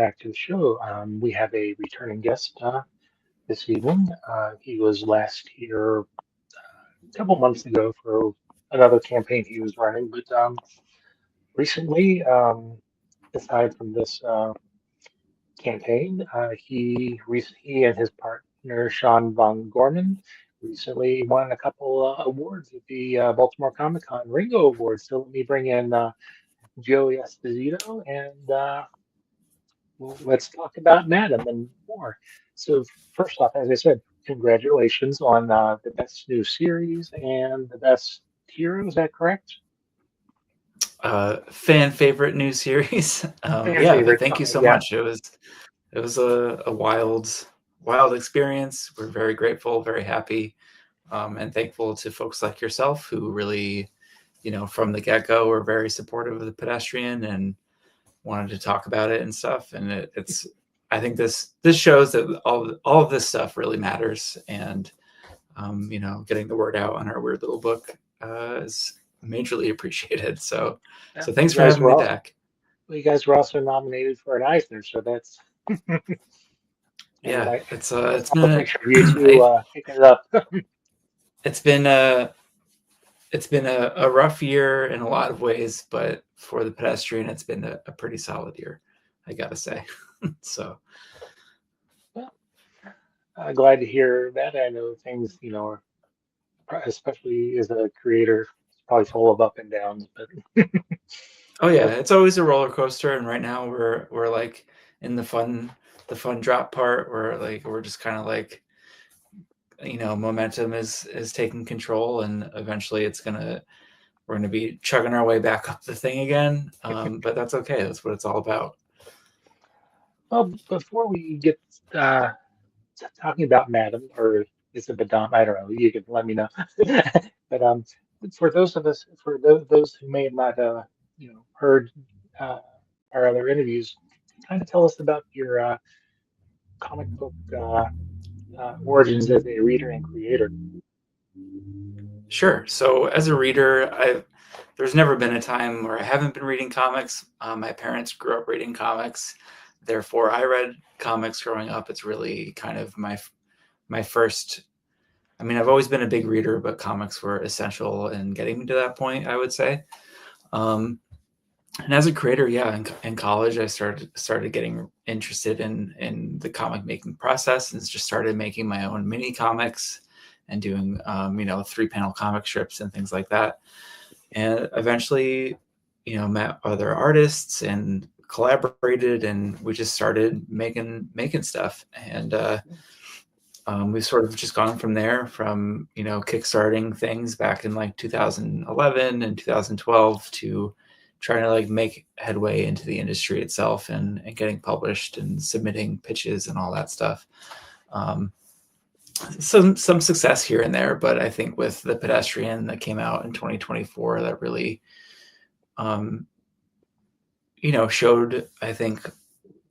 back to the show. We have a returning guest this evening. He was last here a couple months ago for another campaign he was running, but recently, aside from this campaign, he and his partner Sean von Gorman recently won a couple awards at the Baltimore Comic Con Ringo Awards. So let me bring in Joey Esposito and well, let's talk about Madam and more. So first off, as I said, congratulations on the best new series and the best hero. Is that correct? Fan favorite new series. Fan Yeah, favorite. thank you Okay, so yeah. much. It was a wild experience. We're very grateful, very happy, and thankful to folks like yourself who really, from the get-go were very supportive of the pedestrian and wanted to talk about it and stuff. And it's I think this shows that all of this stuff really matters, and getting the word out on our weird little book is majorly appreciated. So Yeah, thanks for having me back. you guys were also nominated for an Eisner, so that's and Yeah, I it's saw been a picture of you two picking it up. it's been a a rough year in a lot of ways, but for the pedestrian, it's been a pretty solid year, I gotta say. So Well, glad to hear that. I know things, especially as a creator, it's probably full of up and downs, but oh yeah, but it's always a roller coaster, and right now we're like in the fun drop part where like we're just kind of like momentum is taking control, and eventually we're gonna be chugging our way back up the thing again. But that's okay. That's what it's all about. well, before we get uh, talking about Madam, or is it Madame? I don't know. You can let me know. But for those who may have not, heard uh, our other interviews, kind of tell us about your comic book origins as a reader and creator. Sure. So as a reader, there's never been a time where I haven't been reading comics. My parents grew up reading comics, therefore I read comics growing up. It's really kind of my first. I mean, I've always been a big reader, but comics were essential in getting me to that point, I would say. Um, and as a creator, yeah, in college, I started getting interested in the comic making process, and just started making my own mini comics and doing 3-panel comic strips and things like that. And eventually, met other artists and collaborated, and we just started making stuff. And we've sort of just gone from there, from kickstarting things back in like 2011 and 2012 to trying to like make headway into the industry itself, and getting published and submitting pitches and all that stuff. Some success here and there, but I think with the pedestrian that came out in 2024, that really showed, I think,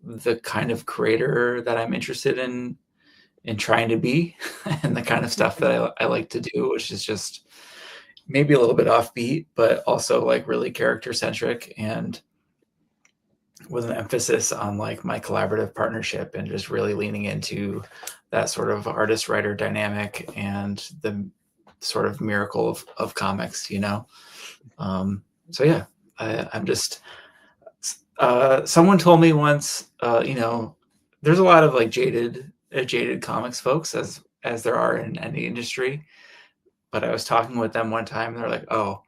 the kind of creator that I'm interested in trying to be, and the kind of stuff that I like to do, which is just maybe a little bit offbeat, but also like really character centric, and with an emphasis on like my collaborative partnership, and just really leaning into that sort of artist writer dynamic and the sort of miracle of comics, So yeah, I'm just, someone told me once, there's a lot of like jaded comics folks, as there are in any industry. But I was talking with them one time, and they're like, "Oh,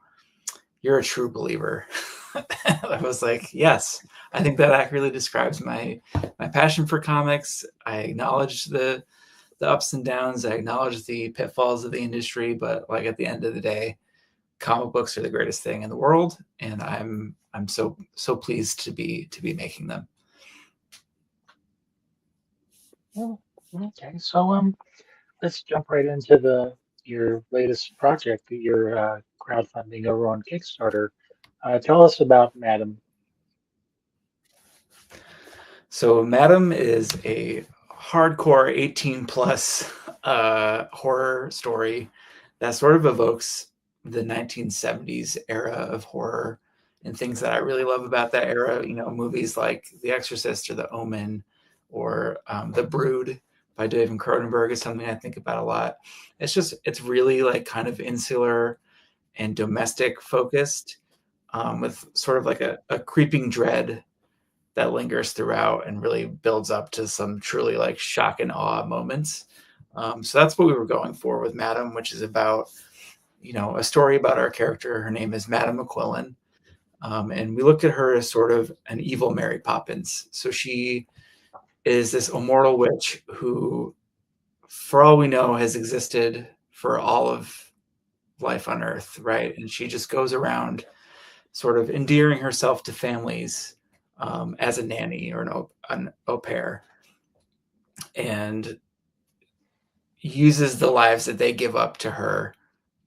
you're a true believer." I was like, "Yes, I think that accurately describes my passion for comics. I acknowledge the ups and downs. I acknowledge the pitfalls of the industry, but like at the end of the day, comic books are the greatest thing in the world, and I'm so pleased to be making them." Well, okay, so let's jump right into the your latest project, your crowdfunding over on Kickstarter. Tell us about Madam. So Madam is a hardcore 18 plus horror story that sort of evokes the 1970s era of horror and things that I really love about that era. Movies like The Exorcist or The Omen or The Brood by David Cronenberg is something I think about a lot. It's really like kind of insular and domestic focused, with sort of like a creeping dread that lingers throughout and really builds up to some truly like shock and awe moments. So that's what we were going for with Madam, which is about, a story about our character. Her name is Madam McQuillan. And we looked at her as sort of an evil Mary Poppins. So she is this immortal witch who, for all we know, has existed for all of life on Earth, right? And she just goes around sort of endearing herself to families, as a nanny or an au pair, and uses the lives that they give up to her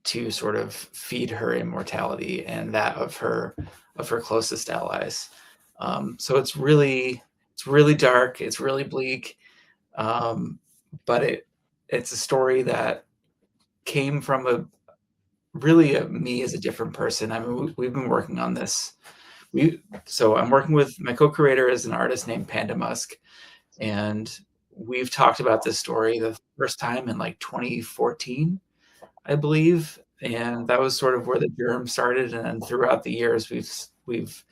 to sort of feed her immortality and that of her closest allies. So it's really dark. It's really bleak, but it's a story that came from me as a different person. I mean, we've been working on this. So I'm working with my co-creator is an artist named Panda Musk, and we've talked about this story the first time in like 2014, I believe, and that was sort of where the germ started. And then throughout the years, we've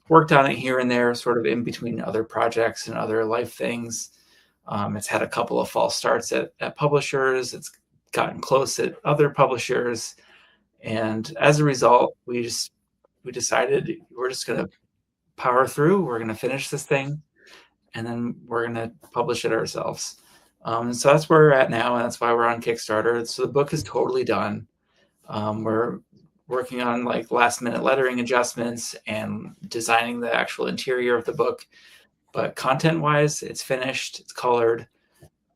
worked on it here and there, sort of in between other projects and other life things. It's had a couple of false starts at publishers. It's gotten close at other publishers, and as a result, we decided we're just going to power through. We're going to finish this thing, and then we're going to publish it ourselves. So that's where we're at now, and that's why we're on Kickstarter. So the book is totally done. We're working on like last minute lettering adjustments and designing the actual interior of the book. But content wise, it's finished, it's colored.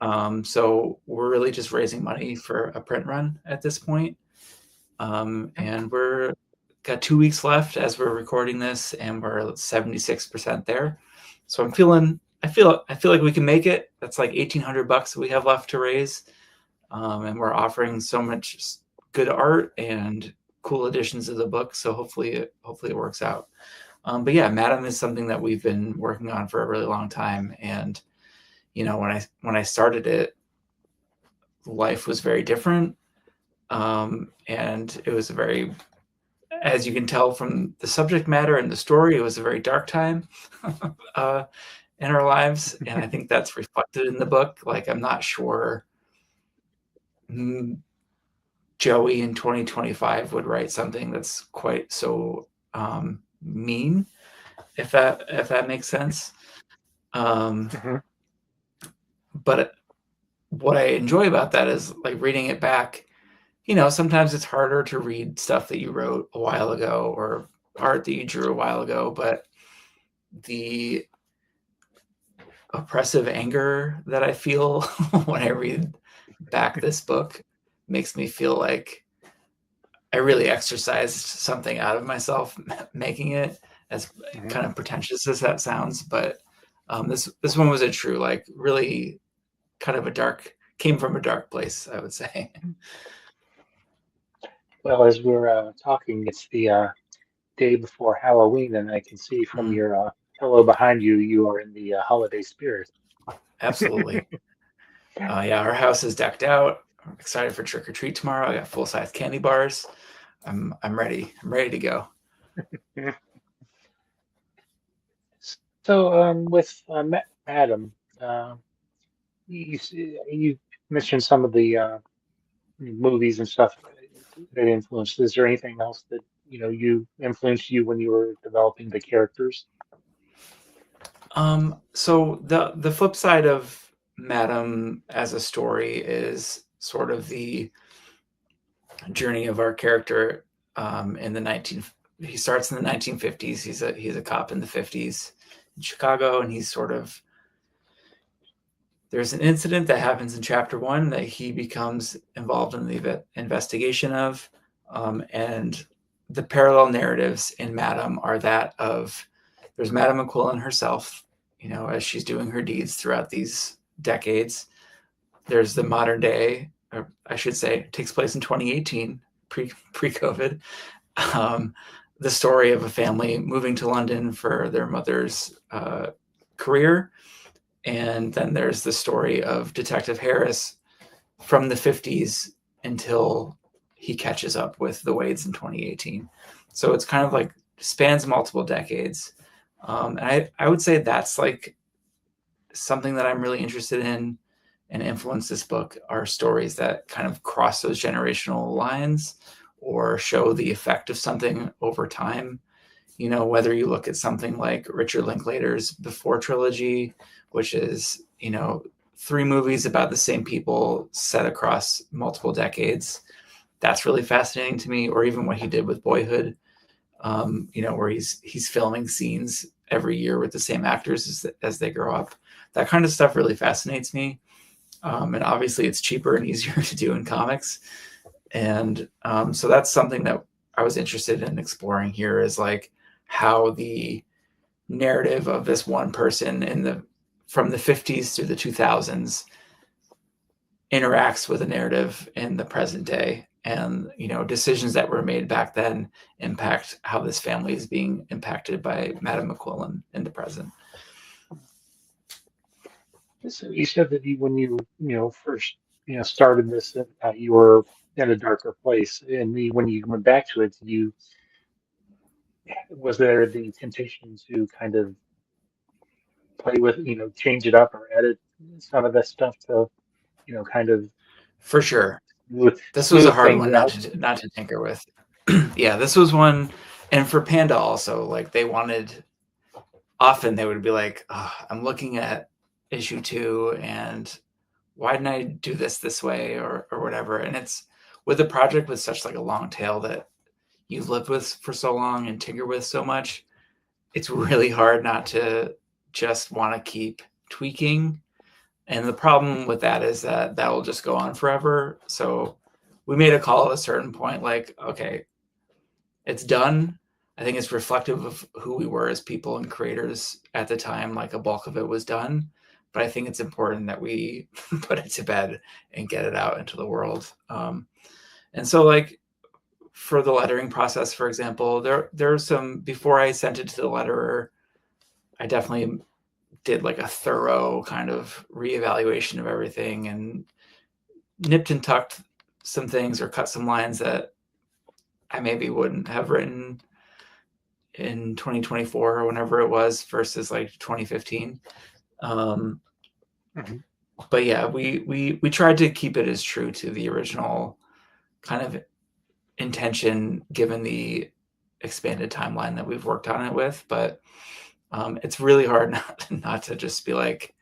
So we're really just raising money for a print run at this point. And we're got 2 weeks left as we're recording this, and we're 76% there. So I feel like we can make it. That's like $1,800 that we have left to raise. And we're offering so much good art and cool editions of the book. So hopefully it works out. But yeah, Madam is something that we've been working on for a really long time. And, when I started it, life was very different. And it was as you can tell from the subject matter and the story, it was a very dark time in our lives. And I think that's reflected in the book. Like, I'm not sure Joey in 2025 would write something that's quite so mean, if that makes sense. But what I enjoy about that is like reading it back. Sometimes it's harder to read stuff that you wrote a while ago or art that you drew a while ago, but the oppressive anger that I feel when I read back this book makes me feel like I really exercised something out of myself making it, as kind of pretentious as that sounds. But this one was a true, like, really kind of came from a dark place, I would say. Well, as we're talking, it's the day before Halloween, and I can see from your pillow behind you, you are in the holiday spirit. Absolutely. Yeah, our house is decked out. I'm excited for trick or treat tomorrow. I got full-size candy bars. I'm ready. I'm ready to go. So, with Madam, you mentioned some of the movies and stuff that influenced. Is there anything else that you influenced you when you were developing the characters? So the flip side of Madam as a story is sort of the journey of our character he starts in the 1950s. He's a cop in the 50s in Chicago, and there's an incident that happens in chapter 1 that he becomes involved in the investigation of, and the parallel narratives in Madam are that of there's Madam McQuillan herself, as she's doing her deeds throughout these decades. There's the modern day, or I should say, it takes place in 2018, pre-COVID. the story of a family moving to London for their mother's career. And then there's the story of Detective Harris from the 50s until he catches up with the Wades in 2018. So it's kind of like spans multiple decades. And I would say that's like something that I'm really interested in and influence this book are stories that kind of cross those generational lines or show the effect of something over time. You know, whether you look at something like Richard Linklater's Before trilogy, which is, you know, 3 movies about the same people set across multiple decades. That's really fascinating to me. Or even what he did with Boyhood, you know, where he's filming scenes every year with the same actors as they grow up. That kind of stuff really fascinates me. And obviously it's cheaper and easier to do in comics. And so that's something that I was interested in exploring here, is like how the narrative of this one person from the 50s through the 2000s interacts with a narrative in the present day. And, you know, decisions that were made back then impact how this family is being impacted by Madame McQuillan in the present. So you said that when you first started this, you were in a darker place, and when you went back to it, was there the temptation to kind of play with, change it up or edit some of that stuff to, kind of For sure. This was a smooth hard things one out? not to tinker with. Yeah, this was one. And for Panda also, like often they would be like, oh, I'm looking at issue 2 and why didn't I do this way or whatever. And it's with a project with such like a long tail that you've lived with for so long and tinker with so much, it's really hard not to just want to keep tweaking. And the problem with that is that will just go on forever. So we made a call at a certain point, like, okay, it's done. I think it's reflective of who we were as people and creators at the time. Like a bulk of it was done, but I think it's important that we put it to bed and get it out into the world. And so like for the lettering process, for example, there are some, before I sent it to the letterer, I definitely did like a thorough kind of reevaluation of everything and nipped and tucked some things or cut some lines that I maybe wouldn't have written in 2024 or whenever it was versus like 2015. Mhm. But yeah, we tried to keep it as true to the original kind of intention given the expanded timeline that we've worked on it with. But it's really hard not to just be like,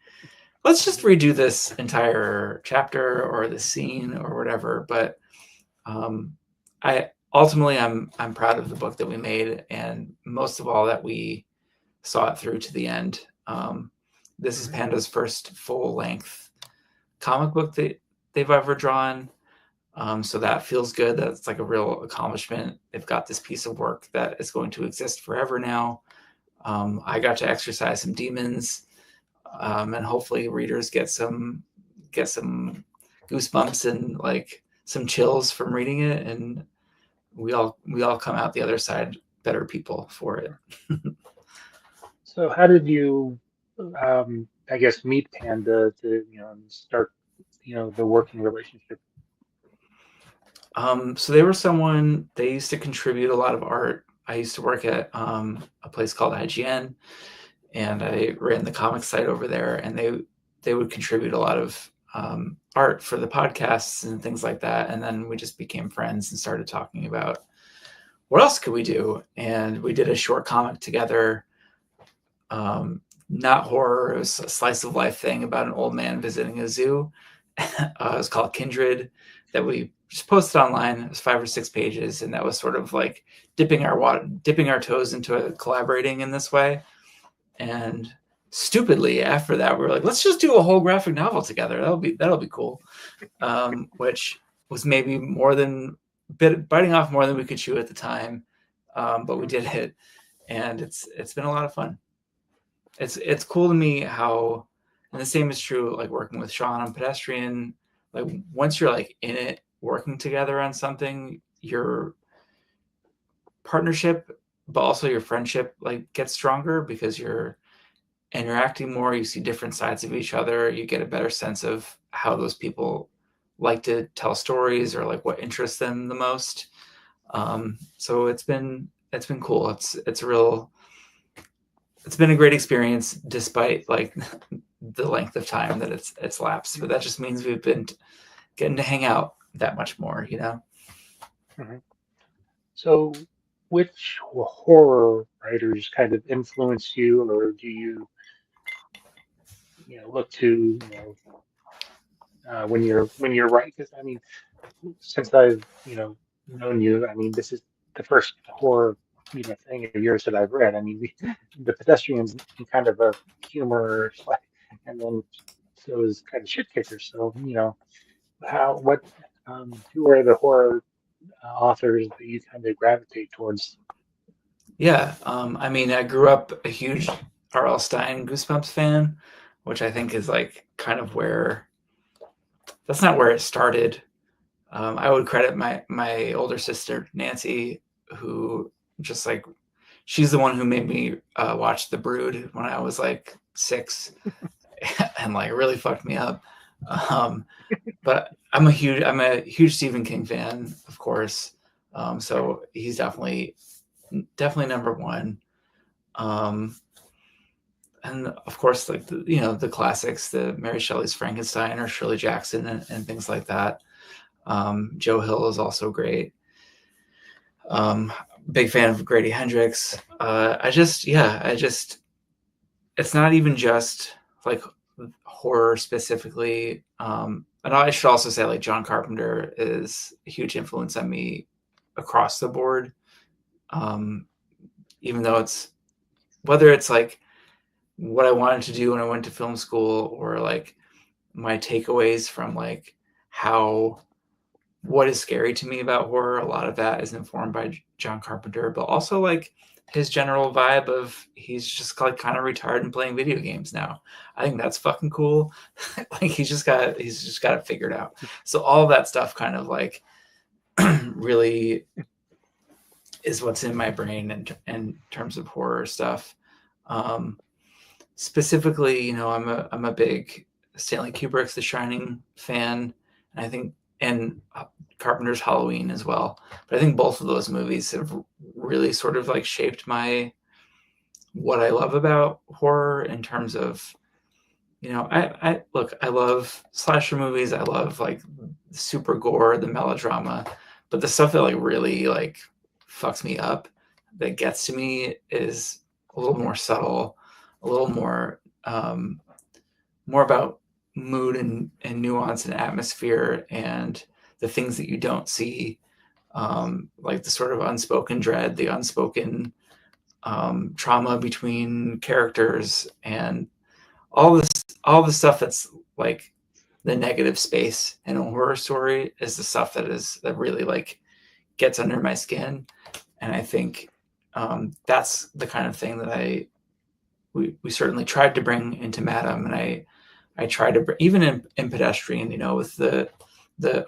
let's just redo this entire chapter or the scene or whatever. But I'm proud of the book that we made, and most of all that we saw it through to the end. This is Panda's first full length comic book that they've ever drawn. So that feels good. That's like a real accomplishment. They've got this piece of work that is going to exist forever now. I got to exercise some demons, and hopefully readers get some goosebumps and like some chills from reading it, and we all come out the other side better people for it. So how did you, I guess, meet Panda to, start, the working relationship? So they were someone, they used to contribute a lot of art. I used to work at a place called IGN, and I ran the comic site over there, and they would contribute a lot of art for the podcasts and things like that. And then we just became friends and started talking about what else could we do. And we did a short comic together, not horror. It was a slice of life thing about an old man visiting a zoo. It was called Kindred, that we just posted online. It was 5 or 6 pages, and that was sort of like dipping our toes into collaborating in this way. And stupidly after that, we were like, let's just do a whole graphic novel together. That'll be cool. Which was maybe biting off more than we could chew at the time, but we did it, and it's been a lot of fun. It's cool to me how, and the same is true like working with Sean on Pedestrian. Like once you're like in it, working together on something, your partnership but also your friendship like gets stronger because you're interacting more, you see different sides of each other, you get a better sense of how those people like to tell stories or like what interests them the most. So it's been cool. It's been a great experience despite like the length of time that it's lapsed. But that just means we've been getting to hang out that much more, you know? Mhm. So, which horror writers kind of influence you, or do you, look to, when you're writing? Because I mean, since I've, known you, I mean, this is the first horror, thing of yours that I've read. I mean, the pedestrians in kind of a humor, like, and then so is kind of shit kickers. So, who are the horror authors that you kind of gravitate towards? Yeah. I mean, I grew up a huge R.L. Stein Goosebumps fan, which I think is like kind of where that's not where it started. I would credit my older sister Nancy, who just like she's the one who made me watch The Brood when I was like 6, and like really fucked me up. Um, but I'm a huge Stephen King fan, of course. So he's definitely number one. Um, and of course, like the classics, the Mary Shelley's Frankenstein or Shirley Jackson and things like that. Joe Hill is also great. Um, Big fan of Grady Hendrix. It's not even just like horror specifically. And I should also say like John Carpenter is a huge influence on me across the board. Um, Even though it's whether it's like what I wanted to do when I went to film school or like my takeaways from like how what is scary to me about horror, a lot of that is informed by John Carpenter, but also like his general vibe of he's just like kind of retired and playing video games now. I think that's fucking cool. Like he's just got it figured out. So all that stuff kind of like really is what's in my brain in terms of horror stuff. Um, Specifically, I'm a big Stanley Kubrick's The Shining fan, and I think and Carpenter's Halloween as well. But I think both of those movies have really sort of like shaped my what I love about horror in terms of I look, I love slasher movies. I love like super gore, the melodrama, but the stuff that like really like fucks me up, that gets to me is a little more subtle, a little more about mood and nuance and atmosphere and the things that you don't see, like the sort of unspoken dread, the unspoken trauma between characters, and all the stuff that's like the negative space in a horror story is the stuff that really like gets under my skin. And I think that's the kind of thing that we certainly tried to bring into Madam, and I tried to even in Pedestrian, with the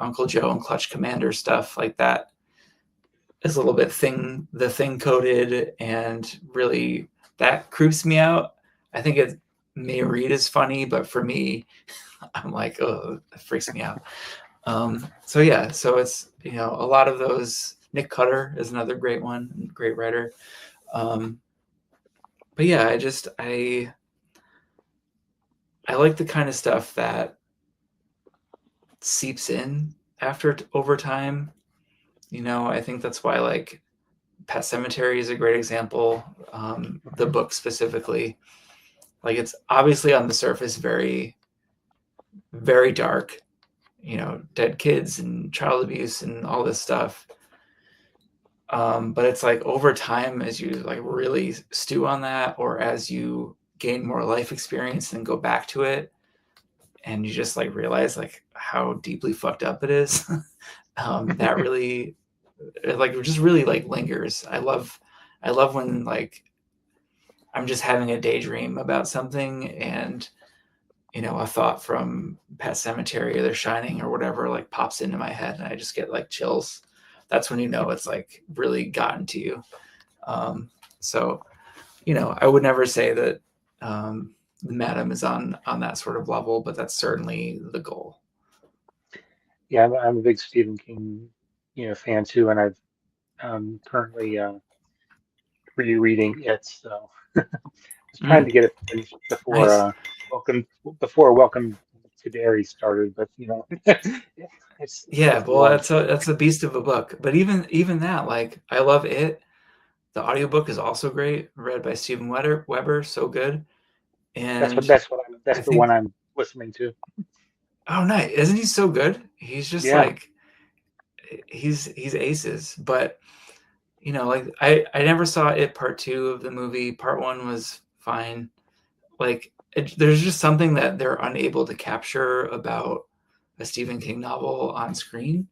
Uncle Joe and Clutch Commander stuff like that is a little bit the thing coded, and really that creeps me out. I think it may read as funny, but for me, I'm like, oh, it freaks me out. So yeah, so it's a lot of those. Nick Cutter is another great one, great writer. But yeah, I like the kind of stuff that seeps in over time. I think that's why like Pet Cemetery is a great example. The Mhm. book specifically, like it's obviously on the surface very, very dark. Dead kids and child abuse and all this stuff. But it's like over time, as you like really stew on that, or as you gain more life experience and go back to it, and you just like realize like how deeply fucked up it is. That really like just really like lingers. I love when like I'm just having a daydream about something, and a thought from Pet Cemetery or The Shining or whatever like pops into my head, and I just get like chills. That's when it's like really gotten to you. So, I would never say that the Madam is on that sort of level, but that's certainly the goal. Yeah, I'm a big Stephen King, fan too, and I've currently rereading it. So was trying Mm, to get it finished before nice. Welcome to Dairy started, but it's Yeah, such a well, long that's a beast of a book. But even that, like, I love it. The audiobook is also great, read by Stephen Weber, so good. And that's I the one think, I'm listening to. oh, nice, isn't he so good? He's just Yeah, like he's aces. But like I never saw it part two of the movie. Part one was fine. Like there's just something that they're unable to capture about a Stephen King novel on screen.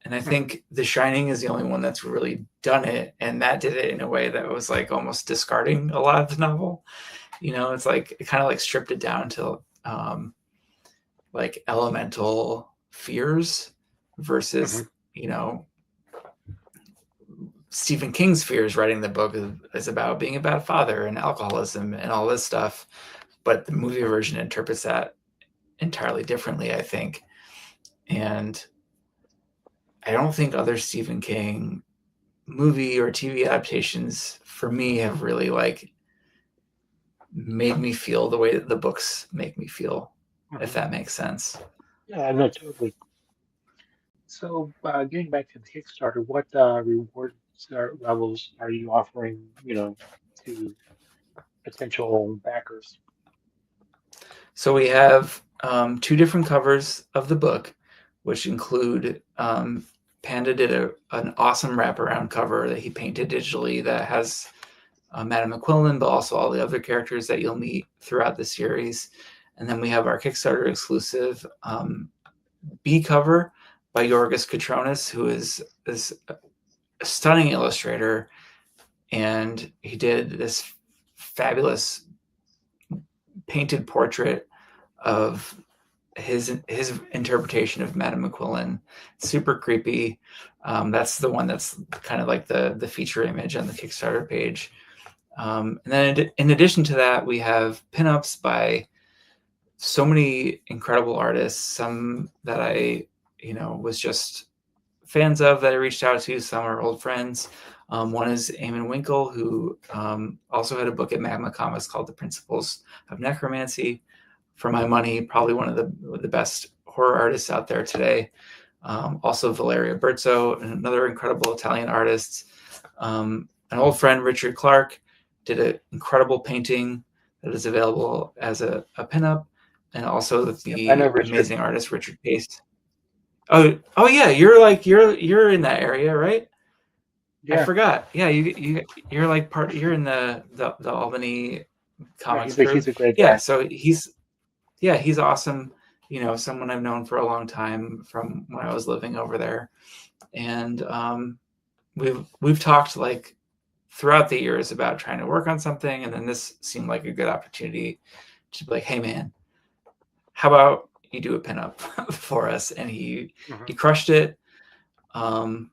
And I hmm think The Shining is the only one that's really done it, and that did it in a way that was like almost discarding a lot of the novel. It's like it kind of like stripped it down to like elemental fears hmm versus Stephen King's fears. Writing the book is about being a bad father and alcoholism and all this stuff, but the movie version interprets that entirely differently, I think. And I don't think other Stephen King movie or TV adaptations for me have really like made me feel the way that the books make me feel, if hmm that makes sense. Yeah, I know totally. So, getting back to the Kickstarter, what rewards levels are you offering, to potential backers? So we have two different covers of the book, which include Panda did an awesome wraparound cover that he painted digitally that has Madame McQuillan, but also all the other characters that you'll meet throughout the series. And then we have our Kickstarter exclusive B cover by Yorgos Katronis, who is a stunning illustrator, and he did this fabulous painted portrait of his interpretation of Madame McQuillan. Super creepy. That's the one that's kind of like the feature image on the Kickstarter page. And then in addition to that, we have pinups by so many incredible artists. Some that I was just fans of that I reached out to. Some are old friends. One is Eamon Winkle, who also had a book at Magma Comics called The Principles of Necromancy. For my money, probably one of the best horror artists out there today. Also Valeria Berzo, another incredible Italian artist. An old friend, Richard Clark, did an incredible painting that is available as a pinup, and also Yep, I know the Richard. amazing artist Richard Pace. Oh yeah, you're in that area, right? I Yeah, forgot. Yeah, you're like you're in the Albany yeah, comics he's crew. a great Yeah, guy. so he's awesome. Someone I've known for a long time from when I was living over there, and we've talked like throughout the years about trying to work on something, and then this seemed like a good opportunity to be like, hey man, how about you do a pinup for us? And he hmm crushed it. Um,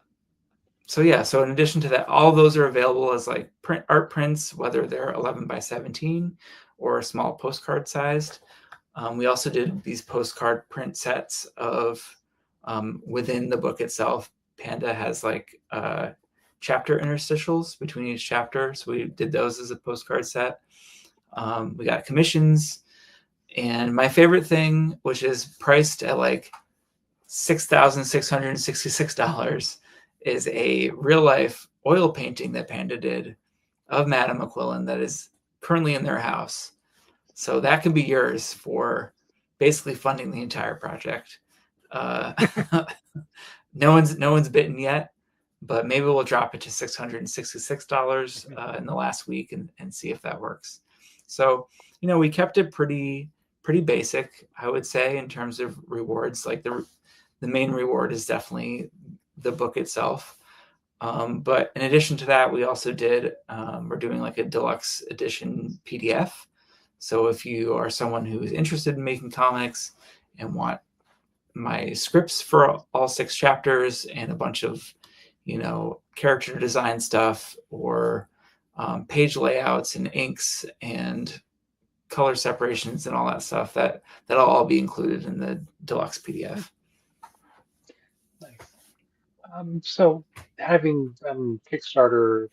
so yeah, so in addition to that, all those are available as like art prints, whether they're 11 by 17 or small postcard sized. We also did these postcard print sets of within the book itself. Panda has like chapter interstitials between each chapter, so we did those as a postcard set. We got commissions, and my favorite thing, which is priced at like $6,666, is a real life oil painting that Panda did of Madame McQuillan that is currently in their house. So that can be yours for basically funding the entire project. Uh, no one's bitten yet, but maybe we'll drop it to $666 in the last week and see if that works. So we kept it pretty basic, I would say, in terms of rewards. Like the main reward is definitely the book itself. But in addition to that, we also we're doing like a deluxe edition PDF. So if you are someone who is interested in making comics and want my scripts for all 6 chapters and a bunch of, character design stuff, or page layouts and inks and color separations and all that stuff, that'll all be included in the deluxe PDF. Nice. So having Kickstarter,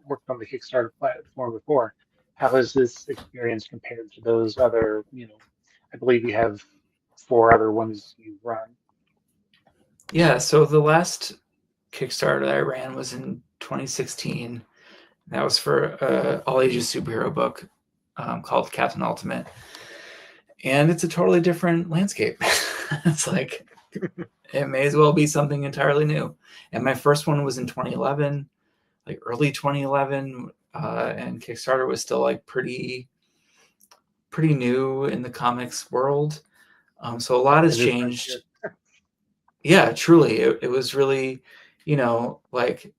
worked on the Kickstarter platform before, how has this experience compared to those other, I believe you have four other ones you run. Yeah, so the last Kickstarter that I ran was in 2016. That was for an all ages superhero book called Captain Ultimate. And it's a totally different landscape. It's like, it may as well be something entirely new. And my first one was in 2011, like early 2011. And Kickstarter was still like pretty new in the comics world. So a lot has changed. Yeah, truly. It was really, like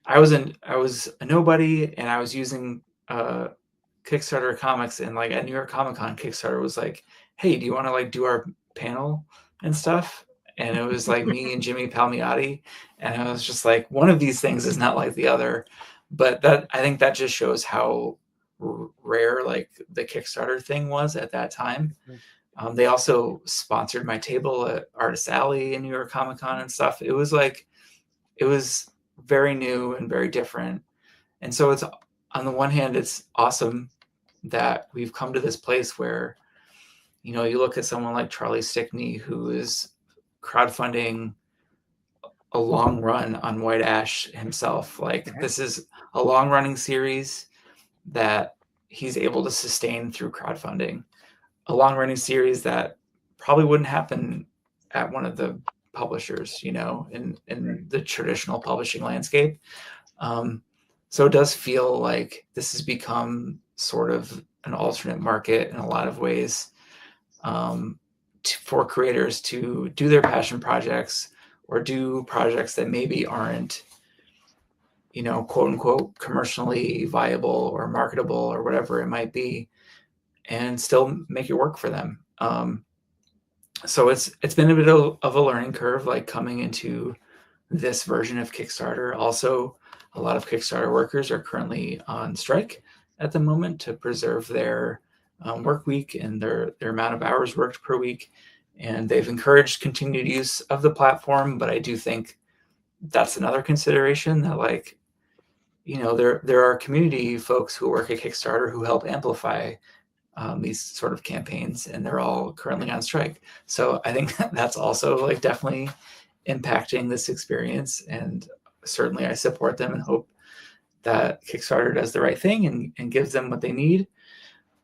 I was a nobody, and I was using Kickstarter comics, and like at New York Comic Con, Kickstarter was like, "Hey, do you want to like do our panel and stuff?" And it was like me and Jimmy Palmiotti, and I was just like, one of these things is not like the other. But I think that just shows how rare like the Kickstarter thing was at that time. They also sponsored my table at Artist Alley in New York Comic Con and stuff. It was very new and very different. And so it's, on the one hand, it's awesome that we've come to this place where, you look at someone like Charlie Stickney, who is crowdfunding a long run on White Ash himself. Like, this is a long running series that he's able to sustain through crowdfunding. A long running series that probably wouldn't happen at one of the publishers, in the traditional publishing landscape. So it does feel like this has become sort of an alternate market in a lot of ways, for creators to do their passion projects or do projects that maybe aren't, quote unquote, commercially viable or marketable or whatever it might be, and still make it work for them. So it's been a bit of a learning curve, like coming into this version of Kickstarter. Also, a lot of Kickstarter workers are currently on strike at the moment to preserve their work week and their amount of hours worked per week. And they've encouraged continued use of the platform. But I do think that's another consideration, that like, there are community folks who work at Kickstarter who help amplify these sort of campaigns, and they're all currently on strike. So I think that's also like definitely impacting this experience, and certainly I support them and hope that Kickstarter does the right thing and gives them what they need.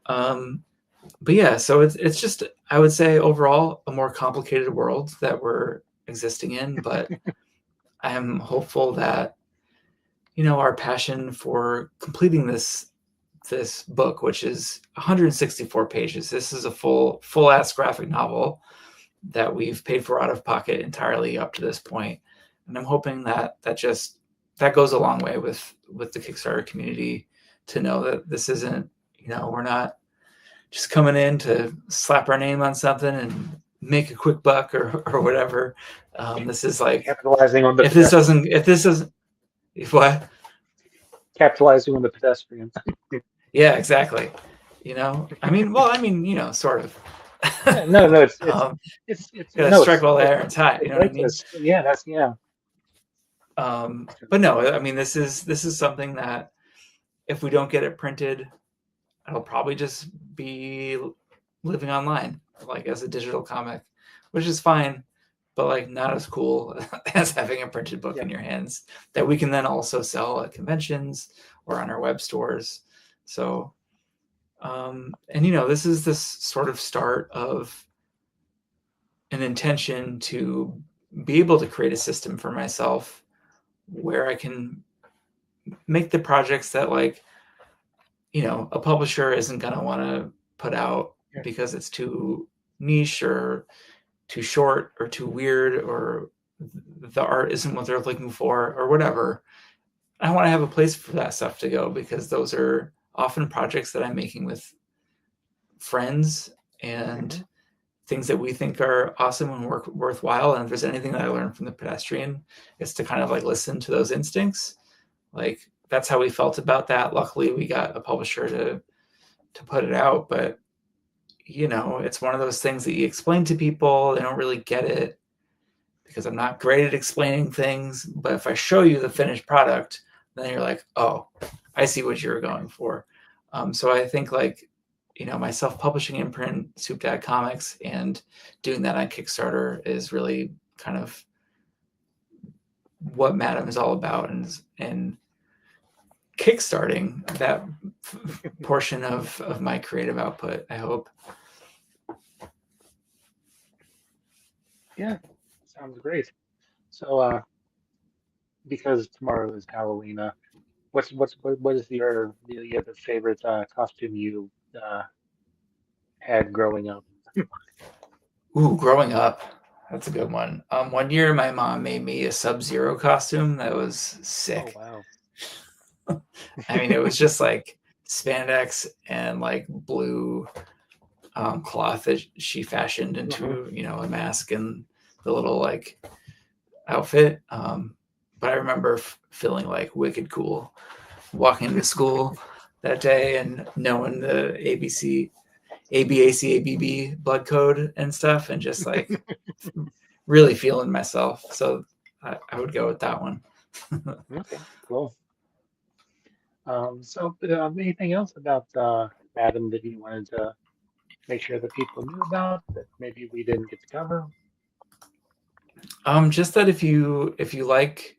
But yeah, so it's just, I would say overall, a more complicated world that we're existing in, but I am hopeful that, our passion for completing this book, which is 164 pages. This is a full ass graphic novel that we've paid for out of pocket entirely up to this point. And I'm hoping that goes a long way with the Kickstarter community, to know that this isn't, we're not just coming in to slap our name on something and make a quick buck or whatever. This is like capitalizing on the what? Capitalizing on the pedestrians. Yeah, exactly. I mean, sort of. No, it's gotta strike while the iron's hot. You know what I mean? Yeah, that's yeah. But no, I mean, this is something that if we don't get it printed, it'll probably just be living online, like as a digital comic, which is fine, but like not as cool as having a printed book in your hands that we can then also sell at conventions or on our web stores. So, and this is this sort of start of an intention to be able to create a system for myself where I can make the projects that, like, a publisher isn't going to want to put out because it's too niche or too short or too weird, or the art isn't what they're looking for or whatever. I want to have a place for that stuff to go, because those are often projects that I'm making with friends and things that we think are awesome and worthwhile. And if there's anything that I learned from the pedestrian, it's to kind of like listen to those instincts. Like, that's how we felt about that. Luckily, we got a publisher to put it out, but it's one of those things that you explain to people, they don't really get it because I'm not great at explaining things. But if I show you the finished product, then you're like, oh, I see what you're going for. So I think like, my self-publishing imprint, Soup Dad Comics, and doing that on Kickstarter is really kind of what Madam is all about, and kickstarting that portion of my creative output, I hope. Yeah, sounds great. So, because tomorrow is Halloween, what is your other favorite costume you had growing up? Ooh, growing up, that's a good one. One year my mom made me a Sub-Zero costume that was Oh sick. wow. I mean, it was just like spandex and like blue cloth that she fashioned into, a mask and the little like outfit. But I remember feeling like wicked cool walking to school that day and knowing the ABC, ABAC, ABB blood code and stuff, and just like really feeling myself. So I would go with that one. Okay, cool. So, anything else about Madam that you wanted to make sure that people knew about that maybe we didn't get to cover? Just that if you like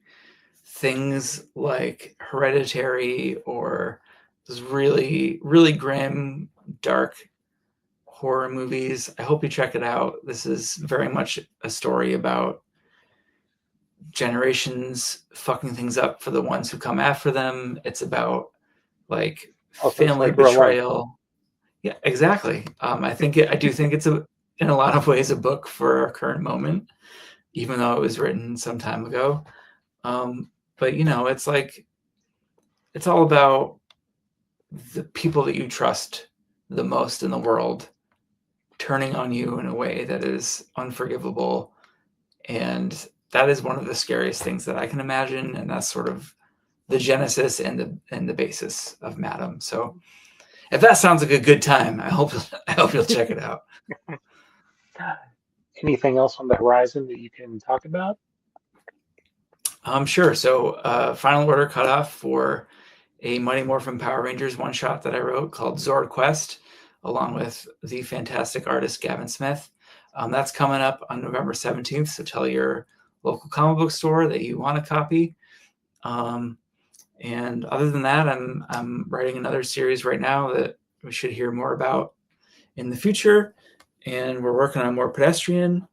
things like Hereditary or those really really grim, dark horror movies, I hope you check it out. This is very much a story about generations fucking things up for the ones who come after them. It's about like Also, it's family like real life. betrayal. Yeah, exactly. I do think it's in a lot of ways a book for our current moment, even though it was written some time ago. But it's like it's all about the people that you trust the most in the world turning on you in a way that is unforgivable, and that is one of the scariest things that I can imagine, and that's sort of the genesis and the basis of Madam. So if that sounds like a good time, I hope you'll check it out. Anything else on the horizon that you can talk about? Sure. So final order cutoff for a Mighty Morphin Power Rangers one shot that I wrote called Zord Quest, along with the fantastic artist Gavin Smith. That's coming up on November 17th. So tell your local comic book store that you want a copy. Um, and other than that, I'm writing another series right now that we should hear more about in the future. And we're working on more pedestrian.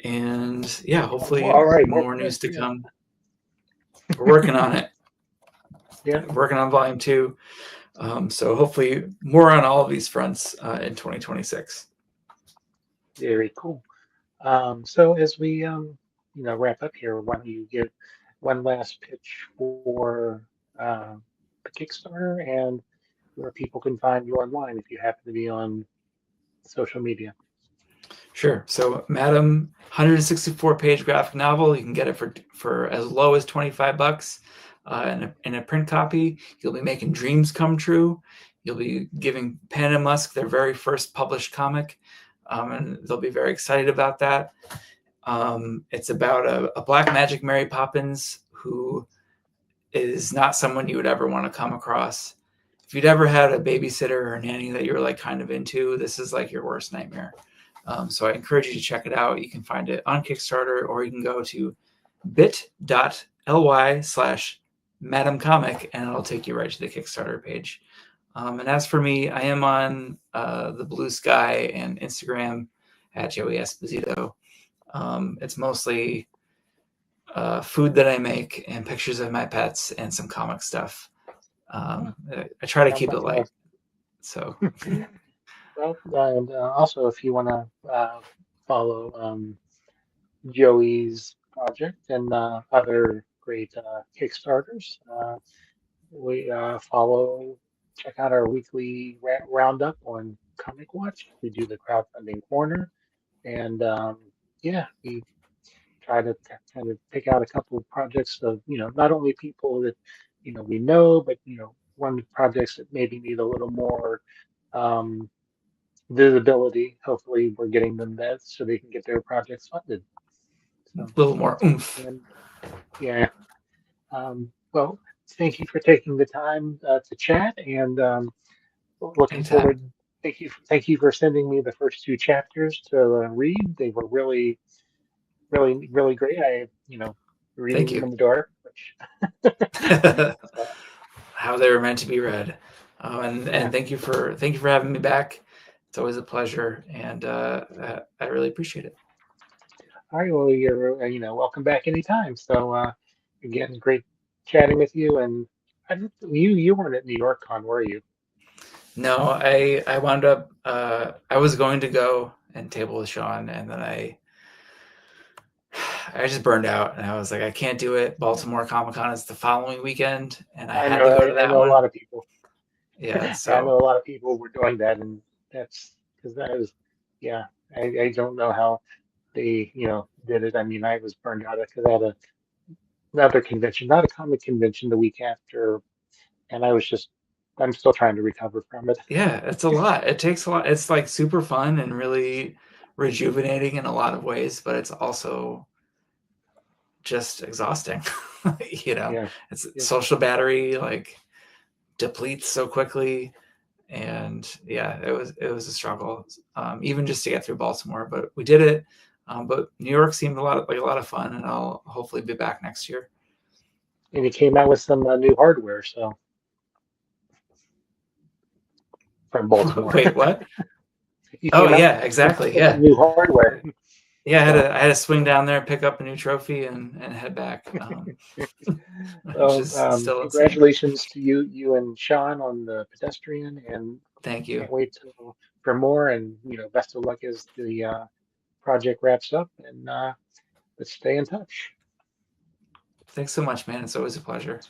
And yeah, hopefully All right, more more news to pedestrian. come. We're working on it. Yeah, Working on volume 2. So hopefully more on all of these fronts in 2026. very cool. So as we wrap up here, why don't you give one last pitch for uh, the Kickstarter and where people can find you online if you happen to be on social media? Sure. So Madam, 164-page graphic novel. You can get it for as low as $25 in a print copy. You'll be making dreams come true. You'll be giving Pan and Musk their very first published comic, and they'll be very excited about that. It's about a black magic Mary Poppins who is not someone you would ever want to come across. If you'd ever had a babysitter or a nanny that you were like kind of into, this is like your worst nightmare. So I encourage you to check it out. You can find it on Kickstarter, or you can go to bit.ly/Madam Comic, and it'll take you right to the Kickstarter page. And as for me, I am on the Blue Sky and Instagram at Joey Esposito. It's mostly food that I make and pictures of my pets and some comic stuff. I try to Sounds keep it like light. So well, and also if you want to follow Joey's project and other great Kickstarters, we check out our weekly roundup on Comic Watch. We do the crowdfunding corner, and yeah, we try to kind of pick out a couple of projects of not only people that we know, but one of the projects that maybe need a little more um, visibility. Hopefully, we're getting them that so they can get their projects funded. A So, little more oomph. and yeah, well, thank you for taking the time to chat, and looking Anytime. forward. Thank you for sending me the first two chapters to read. They were really, really, really great. Thank Reading them you. in the dark, which so, How they were meant to be read. And yeah. thank you for having me back. It's always a pleasure, and I really appreciate it. All right. Well, you're welcome back anytime. So again, great chatting with you. And you weren't at New York Con, were you? No, I wound up I was going to go and table with Sean, and then I just burned out, and I was like, I can't do it. Baltimore Comic Con is the following weekend, and I I had know. to go to I that know a one. lot of people. Yeah, I so know a lot of people were doing that, and that's because that was, yeah. I don't know how they did it. I mean, I was burned out because I had another convention, not a comic convention, the week after, and I'm still trying to recover from it. yeah, it's a lot. It takes a lot. It's like super fun and really rejuvenating in a lot of ways, but it's also just exhausting. you know, Yeah. it's Yeah. social battery like depletes so quickly, and yeah, it was a struggle, even just to get through Baltimore, but we did it. But New York seemed like a lot of fun, and I'll hopefully be back next year. And he came out with some new hardware, so from Baltimore. Wait, what? He Oh came out yeah, exactly. with some Yeah, new hardware. yeah. So, I had to swing down there, pick up a new trophy, and head back, which well, is still insane. congratulations to you and Sean on the pedestrian, and Thank you. can't wait for more. And best of luck as the project wraps up. And let's stay in touch. Thanks so much, man. It's always a pleasure.